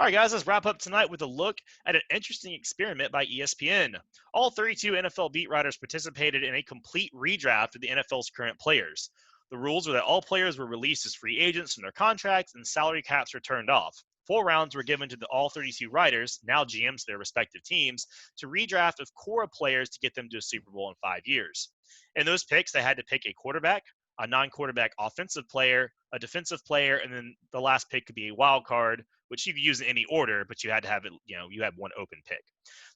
All right, guys, let's wrap up tonight with a look at an interesting experiment by ESPN. All 32 NFL beat writers participated in a complete redraft of the NFL's current players. The rules were that all players were released as free agents from their contracts and salary caps were turned off. 4 rounds were given to all 32 writers, now GMs of their respective teams, to redraft of core players to get them to a Super Bowl in 5 years. In those picks, they had to pick a quarterback, a non-quarterback offensive player, a defensive player, and then the last pick could be a wild card, which you could use in any order, but you had to have it, you had one open pick.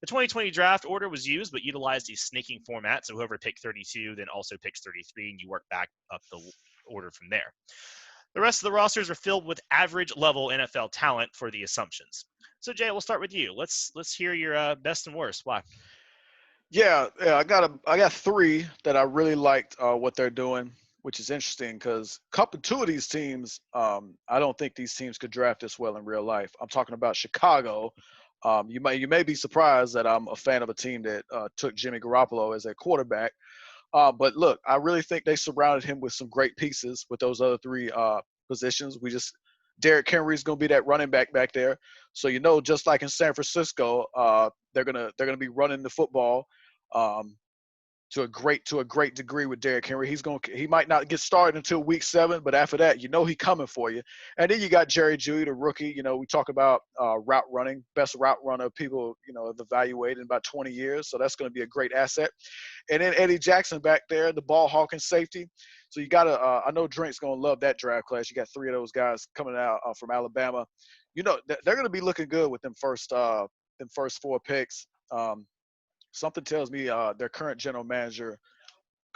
The 2020 draft order was used, but utilized a snaking format. So whoever picked 32 then also picks 33, and you work back up the order from there. The rest of the rosters are filled with average level NFL talent for the assumptions. So Jay, we'll start with you. Let's hear your best and worst. Why? Yeah, I got three that I really liked what they're doing, which is interesting because two of these teams, I don't think these teams could draft this well in real life. I'm talking about Chicago. You may be surprised that I'm a fan of a team that took Jimmy Garoppolo as a quarterback. But look, I really think they surrounded him with some great pieces with those other three positions. Derrick Henry is going to be that running back there. So just like in San Francisco, they're gonna be running the football um, to a great degree with Derrick Henry. He might not get started until week 7, but after that, he coming for you. And then you got Jerry Jeudy, the rookie. We talk about route running, best route runner people have evaluated in about 20 years. So that's going to be a great asset. And then Eddie Jackson back there, the ball hawking safety. So you got to. I know Drink's going to love that draft class. You got 3 of those guys coming out from Alabama. They're going to be looking good with them first 4 picks. Something tells me their current general manager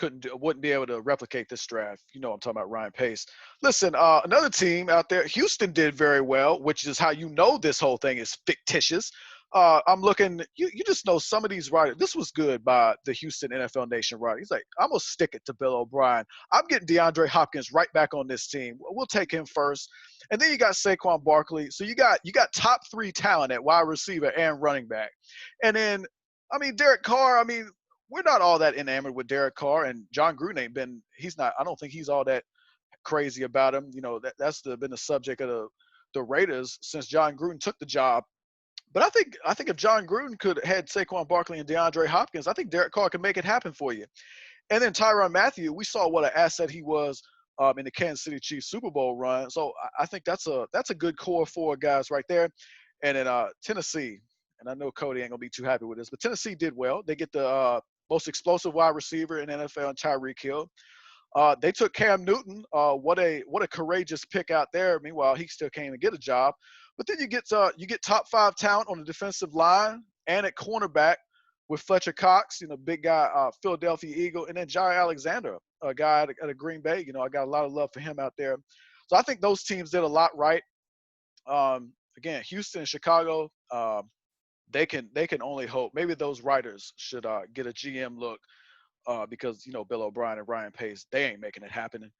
wouldn't be able to replicate this draft. I'm talking about Ryan Pace. Listen, another team out there, Houston did very well, which is how this whole thing is fictitious. I'm looking, you just know some of these writers. This was good by the Houston NFL Nation writer. He's like, I'm going to stick it to Bill O'Brien. I'm getting DeAndre Hopkins right back on this team. We'll take him first. And then you got Saquon Barkley. So you got top 3 talent at wide receiver and running back. And then, Derek Carr, we're not all that enamored with Derek Carr, and John Gruden I don't think he's all that crazy about him. That's been the subject of the Raiders since John Gruden took the job. But I think if John Gruden could have had Saquon Barkley and DeAndre Hopkins, I think Derek Carr can make it happen for you. And then Tyrann Mathieu, we saw what an asset he was in the Kansas City Chiefs Super Bowl run. So I think that's a good core 4 guys right there. And then Tennessee, and I know Cody ain't gonna be too happy with this, but Tennessee did well. They get the most explosive wide receiver in NFL, and Tyreek Hill. They took Cam Newton. What a courageous pick out there. Meanwhile, he still can't even get a job. But then you get top 5 talent on the defensive line and at cornerback with Fletcher Cox, big guy, Philadelphia Eagle, and then Jair Alexander, a guy at a Green Bay. I got a lot of love for him out there. So I think those teams did a lot right. Again, Houston and Chicago, they can only hope. Maybe those writers should get a GM look because Bill O'Brien and Ryan Pace, they ain't making it happen.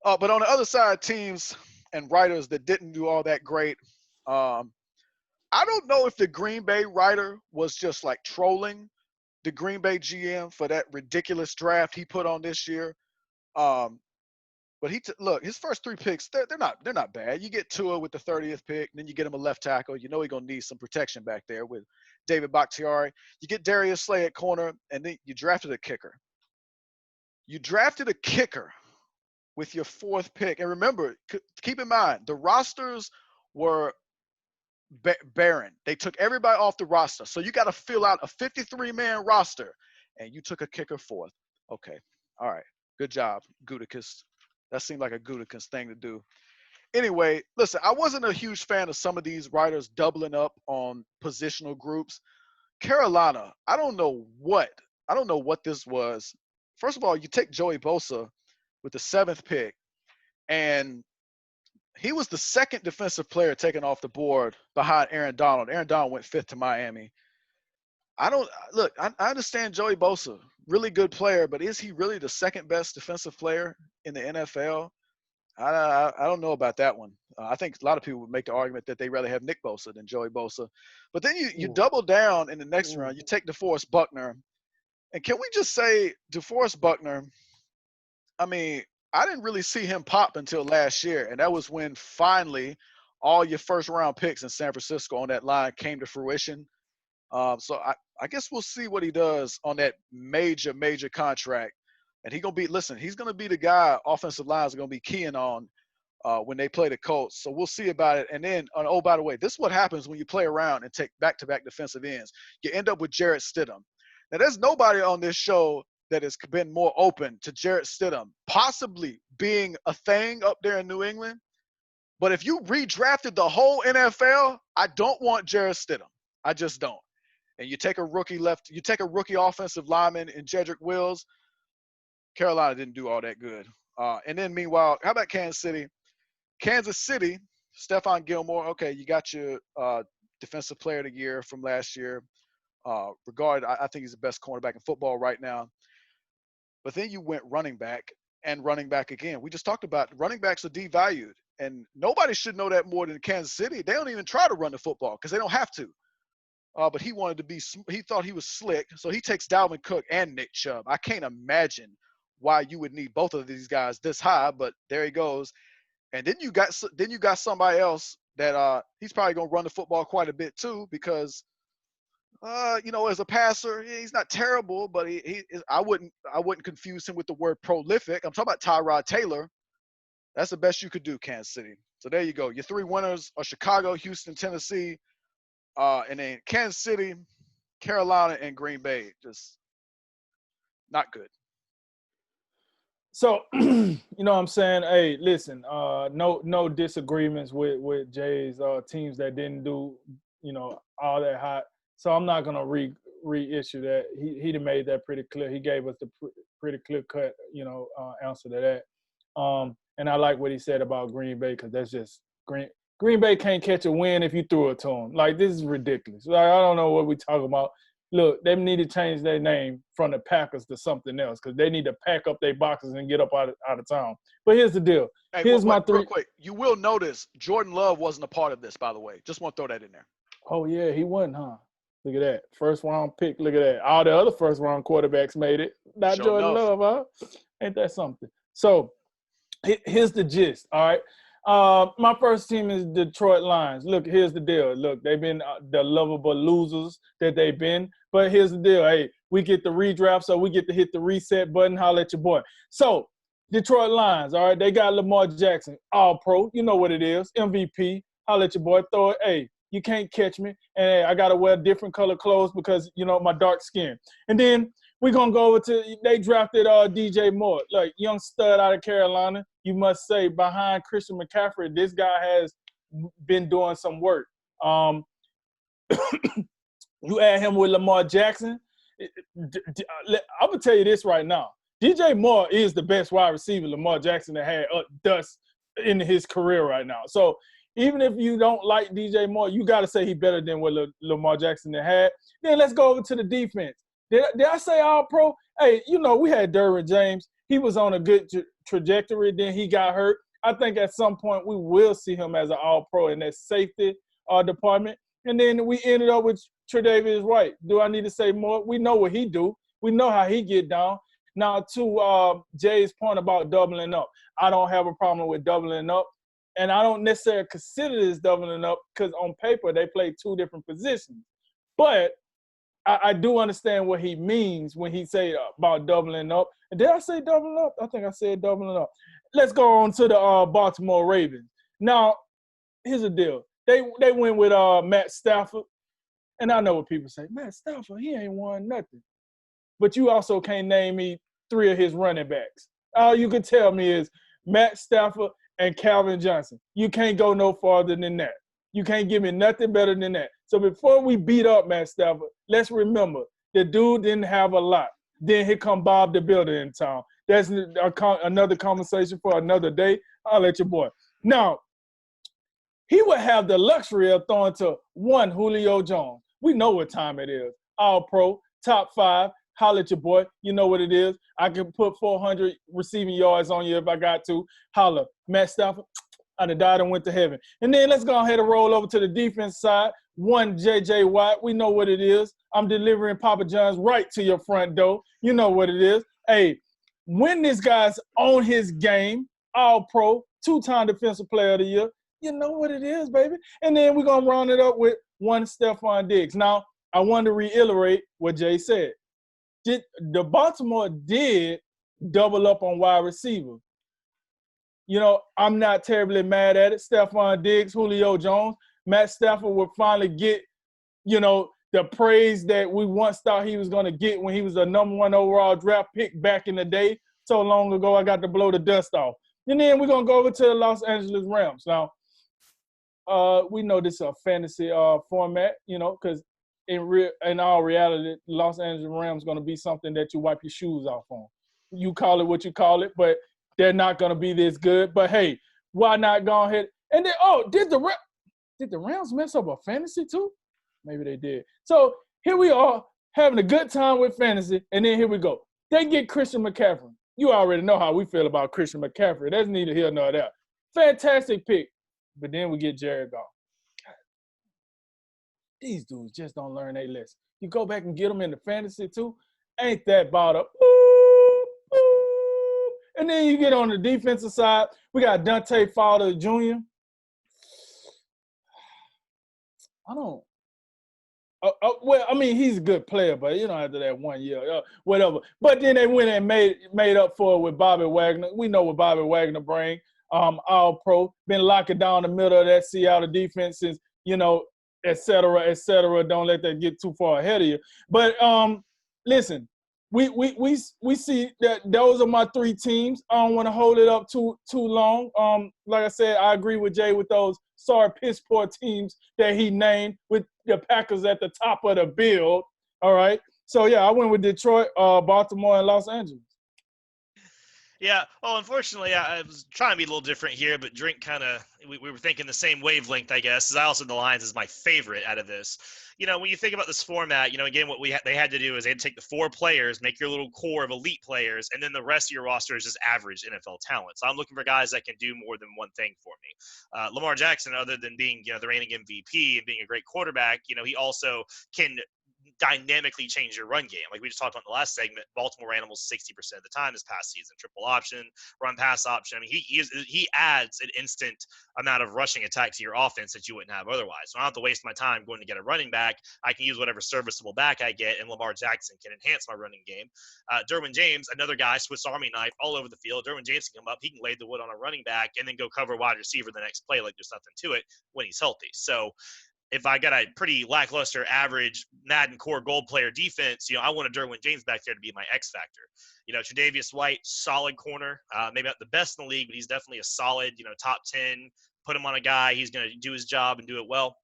But on the other side, teams and writers that didn't do all that great. I don't know if the Green Bay writer was just like trolling the Green Bay GM for that ridiculous draft he put on this year. But look, his first 3 picks, they're not bad. You get Tua with the 30th pick, and then you get him a left tackle. He's gonna need some protection back there with David Bakhtiari. You get Darius Slay at corner, and then you drafted a kicker. You drafted a kicker with your 4th pick, and remember, keep in mind the rosters were barren. They took everybody off the roster, so you got to fill out a 53-man roster, and you took a kicker 4th. Okay, all right, good job, Gutekunst. That seemed like a Gutekunst thing to do. Anyway, listen, I wasn't a huge fan of some of these writers doubling up on positional groups. Carolina, I don't know what this was. First of all, you take Joey Bosa with the 7th pick, and he was the 2nd defensive player taken off the board behind Aaron Donald. Aaron Donald went 5th to Miami. I understand Joey Bosa, really good player, but is he really the 2nd best defensive player in the NFL? I don't know about that one. I think a lot of people would make the argument that they'd rather have Nick Bosa than Joey Bosa. But then you double down in the next round. You take DeForest Buckner. And can we just say DeForest Buckner, I didn't really see him pop until last year. And that was when finally all your first-round picks in San Francisco on that line came to fruition. So I guess we'll see what he does on that major contract. And he's going to be the guy offensive lines are going to be keying on when they play the Colts. So we'll see about it. And then, oh, by the way, this is what happens when you play around and take back-to-back defensive ends. You end up with Jarrett Stidham. Now, there's nobody on this show that has been more open to Jarrett Stidham possibly being a thing up there in New England. But if you redrafted the whole NFL, I don't want Jarrett Stidham. I just don't. And you take a rookie offensive lineman in Jedrick Wills. Carolina didn't do all that good. And then meanwhile, how about Kansas City? Kansas City, Stephon Gilmore. Okay, you got your defensive player of the year from last year. I think he's the best cornerback in football right now. But then you went running back and running back again. We just talked about running backs are devalued. And nobody should know that more than Kansas City. They don't even try to run the football because they don't have to. But he thought he was slick. So he takes Dalvin Cook and Nick Chubb. I can't imagine why you would need both of these guys this high, but there he goes. And then you got somebody else that he's probably going to run the football quite a bit too because, as a passer, he's not terrible, but I wouldn't confuse him with the word prolific. I'm talking about Tyrod Taylor. That's the best you could do, Kansas City. So there you go. Your three winners are Chicago, Houston, Tennessee, and then Kansas City, Carolina, and Green Bay. Just not good. So, you know what I'm saying? Hey, listen, no disagreements with Jay's teams that didn't do, all that hot. So I'm not going to reissue that. He made that pretty clear. He gave us the pretty clear cut, answer to that. And I like what he said about Green Bay because that's just Green Bay can't catch a win if you threw it to them. Like, this is ridiculous. Like, I don't know what we're talking about. Look, they need to change their name from the Packers to something else because they need to pack up their boxes and get up out of town. But here's the deal. Hey, my three. Real quick, you will notice Jordan Love wasn't a part of this, by the way. Just want to throw that in there. Oh, yeah, he wasn't, huh? Look at that. First-round pick. Look at that. All the other first-round quarterbacks made it. Not sure Jordan Love, huh? Ain't that something? So here's the gist, all right? My first team is Detroit Lions. Look, here's the deal. Look, they've been the lovable losers that they've been. But here's the deal. Hey, we get the redraft, so we get to hit the reset button. Holla at your boy. So, Detroit Lions, all right, they got Lamar Jackson, all-pro. You know what it is, MVP. Holla at your boy. Throw it. Hey, you can't catch me. And hey, I got to wear different color clothes because, my dark skin. And then we're going to go over to – they drafted DJ Moore, like young stud out of Carolina. You must say, behind Christian McCaffrey, this guy has been doing some work. You add him with Lamar Jackson. I'm going to tell you this right now. DJ Moore is the best wide receiver Lamar Jackson had thus in his career right now. So even if you don't like DJ Moore, you got to say he's better than what Lamar Jackson had. Then let's go over to the defense. Did I say all-pro? Hey, we had Derwin James. He was on a good trajectory. Then he got hurt. I think at some point we will see him as an all-pro in that safety department. And then we ended up with Tre'Davious White. Do I need to say more? We know what he do. We know how he get down. Now, to Jay's point about doubling up, I don't have a problem with doubling up. And I don't necessarily consider this doubling up because on paper they play two different positions. But I do understand what he means when he say about doubling up. And did I say doubling up? I think I said doubling up. Let's go on to the Baltimore Ravens. Now, here's the deal. They went with Matt Stafford. And I know what people say. Matt Stafford, he ain't won nothing. But you also can't name me three of his running backs. All you can tell me is Matt Stafford and Calvin Johnson. You can't go no farther than that. You can't give me nothing better than that. So before we beat up Matt Stafford, let's remember the dude didn't have a lot. Then here come Bob the Builder in town. That's another conversation for another day. I'll let your boy. Now, he would have the luxury of throwing to one Julio Jones. We know what time it is. All-pro, top 5. Holla at your boy. You know what it is. I can put 400 receiving yards on you if I got to. Holla. Matt Stafford, I'd have died and went to heaven. And then let's go ahead and roll over to the defense side. One J.J. Watt. We know what it is. I'm delivering Papa John's right to your front door. You know what it is. Hey, when this guy's on his game, all-pro, 2-time defensive player of the year, You know what it is, baby. And then we're going to round it up with one Stephon Diggs. Now, I want to reiterate what Jay said. The Baltimore did double up on wide receiver. You know, I'm not terribly mad at it. Stephon Diggs, Julio Jones, Matt Stafford will finally get, you know, the praise that we once thought he was going to get when he was a number 1 overall draft pick back in the day. So long ago, I got to blow the dust off. And then we're going to go over to the Los Angeles Rams. Now, we know this is a fantasy format, you know, because in all reality, Los Angeles Rams going to be something that you wipe your shoes off on. You call it what you call it, but they're not going to be this good. But, hey, why not go ahead? And then, did the Rams mess up a fantasy too? Maybe they did. So here we are having a good time with fantasy, and then here we go. They get Christian McCaffrey. You already know how we feel about Christian McCaffrey. That's neither here nor there. Fantastic pick. But then we get Jared Goff. These dudes just don't learn their lesson. You go back and get them in the fantasy too, ain't that bought up. And then you get on the defensive side, we got Dante Fowler Jr. Well, I mean, he's a good player, but you know, after that 1 year, whatever. But then they went and made up for it with Bobby Wagner. We know what Bobby Wagner bring. All pro, been locking down the middle of that Seattle defense since, you know, et cetera, et cetera. Don't let that get too far ahead of you. But listen, we see that those are my 3 teams. I don't want to hold it up too long. Like I said, I agree with Jay with those sorry piss poor teams that he named with the Packers at the top of the build. All right. So yeah, I went with Detroit, Baltimore, and Los Angeles. Yeah, well, unfortunately, I was trying to be a little different here, but Drink kind of, we were thinking the same wavelength, I guess, as I also the Lions is my favorite out of this. You know, when you think about this format, you know, again, what they had to do is they had to take the 4 players, make your little core of elite players, and then the rest of your roster is just average NFL talent. So I'm looking for guys that can do more than one thing for me. Lamar Jackson, other than being, you know, the reigning MVP and being a great quarterback, you know, he also can dynamically change your run game. Like we just talked about in the last segment, Baltimore ran almost 60% of the time this past season. Triple option, run pass option. I mean, he adds an instant amount of rushing attack to your offense that you wouldn't have otherwise. So I don't have to waste my time going to get a running back. I can use whatever serviceable back I get, and Lamar Jackson can enhance my running game. Derwin James, another guy, Swiss Army knife all over the field. Derwin James can come up. He can lay the wood on a running back and then go cover wide receiver the next play like there's nothing to it when he's healthy. So if I got a pretty lackluster, average Madden core gold player defense, you know, I want a Derwin James back there to be my X factor. You know, Tre'Davious White, solid corner, maybe not the best in the league, but he's definitely a solid, you know, top 10. Put him on a guy, he's going to do his job and do it well.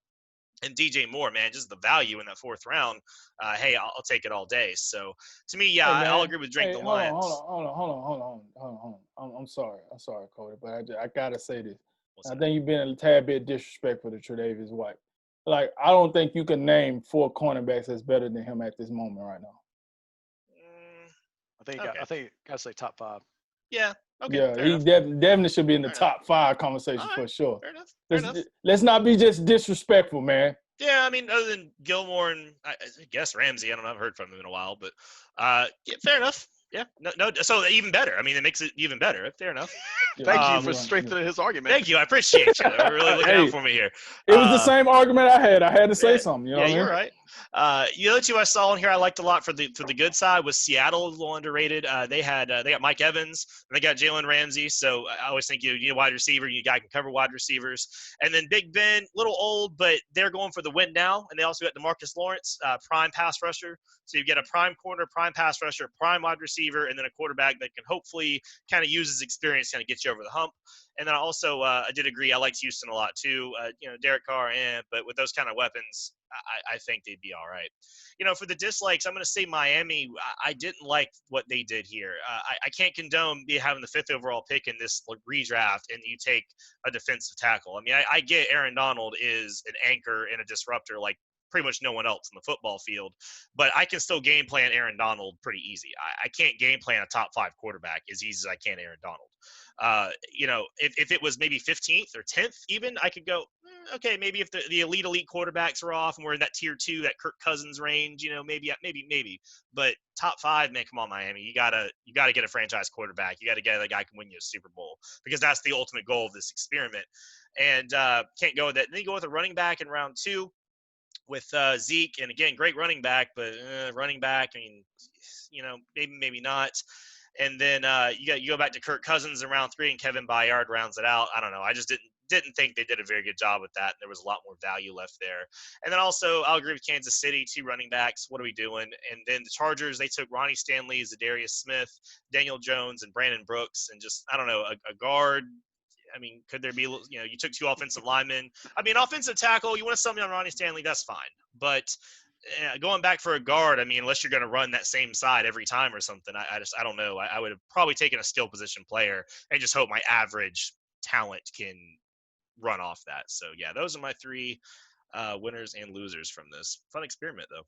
And DJ Moore, man, just the value in that 4th round. Hey, I'll take it all day. So to me, yeah, hey, I'll agree with Drink the Lions. Hold on. I'm sorry, Cody, but I gotta say this. I think you've been a tad bit disrespectful to Tre'Davious White. Like, I don't think you can name 4 cornerbacks that's better than him at this moment right now. I think gotta say top 5. Yeah. Okay. Yeah, he definitely should be in the top 5 conversation for sure. Fair enough. Let's not be just disrespectful, man. Yeah, I mean, other than Gilmore and I guess Ramsey, I don't know, I've heard from him in a while, but yeah, fair enough. Yeah, no. So even better. I mean, it makes it even better. Fair enough. Thank you for strengthening his argument. Thank you. I appreciate you. You're really looking out for me here. It was the same argument I had. I had to say something. You know what I mean? You're right. The other 2 I saw in here I liked a lot for the good side was Seattle, a little underrated. They got Mike Evans and they got Jalen Ramsey. So I always think you need a wide receiver. You guy can cover wide receivers. And then Big Ben, little old, but they're going for the win now. And they also got DeMarcus Lawrence, prime pass rusher. So you get a prime corner, prime pass rusher, prime wide receiver, and then a quarterback that can hopefully kind of use his experience, kind of get you over the hump. And then also, I did agree. I liked Houston a lot too. You know, Derek Carr, but with those kind of weapons, I think they'd be all right. You know, for the dislikes, I'm going to say Miami. I didn't like what they did here. I can't condone having the 5th overall pick in this redraft, and you take a defensive tackle. I mean, I get Aaron Donald is an anchor and a disruptor, like pretty much no one else in the football field, but I can still game plan Aaron Donald pretty easy. I can't game plan a top 5 quarterback as easy as I can Aaron Donald. You know, if it was maybe 15th or 10th even, I could go, okay, maybe if the elite quarterbacks are off and we're in that tier 2, that Kirk Cousins range, you know, maybe. But top 5, man, come on, Miami. You gotta get a franchise quarterback. You got to get a guy who can win you a Super Bowl because that's the ultimate goal of this experiment. and can't go with that. And then you go with a running back in round 2 with Zeke, and again, great running back, but running back, I mean, maybe not. And then you go back to Kirk Cousins in round 3, and Kevin Byard rounds it out. I don't know. I just didn't think they did a very good job with that. There was a lot more value left there. And then also, I'll agree with Kansas City, 2 running backs. What are we doing? And then the Chargers, they took Ronnie Stanley, Zadarius Smith, Daniel Jones, and Brandon Brooks, and just, I don't know, a guard. I mean, could there be, you took 2 offensive linemen. I mean, offensive tackle, you want to sell me on Ronnie Stanley, that's fine. But going back for a guard, I mean, unless you're going to run that same side every time or something, I don't know. I would have probably taken a skill position player and just hope my average talent can run off that. So, yeah, those are my 3 winners and losers from this. Fun experiment, though.